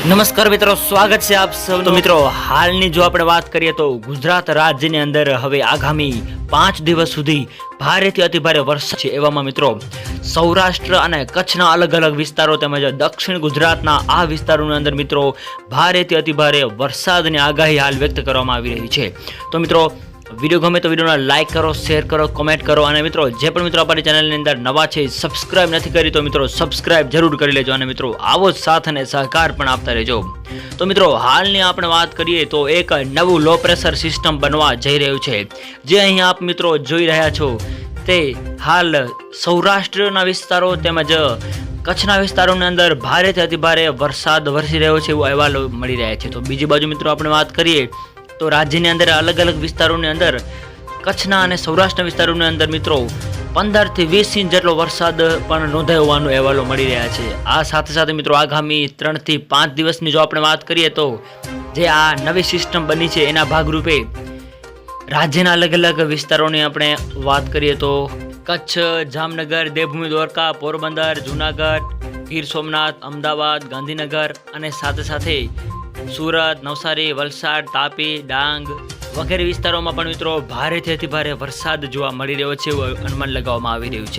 નમસ્કાર મિત્રો, સ્વાગત છે આપ સૌનું। તો મિત્રો, હાલની જો આપણે વાત કરીએ તો ગુજરાત રાજ્યની અંદર હવે આગામી 5 દિવસ સુધી ભારેથી અતિભારે વરસાદ છે। એવામાં મિત્રો સૌરાષ્ટ્ર અને કચ્છના અલગ અલગ વિસ્તારો તેમજ દક્ષિણ ગુજરાતના આ વિસ્તારોની અંદર મિત્રો ભારેથી અતિભારે વરસાદની આગાહી હાલ વ્યક્ત કરવામાં આવી રહી છે। તો મિત્રો વિડીયો ગમે તો વિડીયોને લાઇક કરો, શેર કરો, કોમેન્ટ કરો અને મિત્રો જે પણ મિત્રો આપણી ચેનલની અંદર નવા છે, સબસ્ક્રાઇબ નથી કરી તો મિત્રો સબસ્ક્રાઇબ જરૂર કરી લેજો અને મિત્રો આવો જ સાથ અને સહકાર પણ આપતા રહેજો। તો મિત્રો હાલની આપણે વાત કરીએ તો એક નવું લો પ્રેશર સિસ્ટમ બનવા જઈ રહ્યું છે, જે અહીં આપ મિત્રો જોઈ રહ્યા છો તે હાલ સૌરાષ્ટ્રના વિસ્તારો તેમજ કચ્છના વિસ્તારોની અંદર ભારેથી અતિભારે વરસાદ વરસી રહ્યો છે એવો અહેવાલો મળી રહ્યા છે। તો બીજી બાજુ મિત્રો આપણે વાત કરીએ તો રાજ્યની અંદર અલગ અલગ વિસ્તારોની અંદર કચ્છના અને સૌરાષ્ટ્રના વિસ્તારોની અંદર મિત્રો 15 થી 20 ઇંચ જેટલો વરસાદ પણ નોંધાયો હોવાનો અહેવાલો મળી રહ્યા છે। આ સાથે સાથે મિત્રો આગામી 3 થી 5 દિવસની જો આપણે વાત કરીએ તો જે આ નવી સિસ્ટમ બની છે એના ભાગરૂપે રાજ્યના અલગ અલગ વિસ્તારોની આપણે વાત કરીએ તો કચ્છ, જામનગર, દેવભૂમિ દ્વારકા, પોરબંદર, જૂનાગઢ, ગીર સોમનાથ, અમદાવાદ, ગાંધીનગર અને સાથે સાથે સુરત, નવસારી, વલસાડ, તાપી, ડાંગ વગેરે વિસ્તારોમાં પણ મિત્રો ભારેથી અતિભારે વરસાદ જોવા મળી રહ્યો છે એવું અનુમાન લગાવવામાં આવી રહ્યું છે।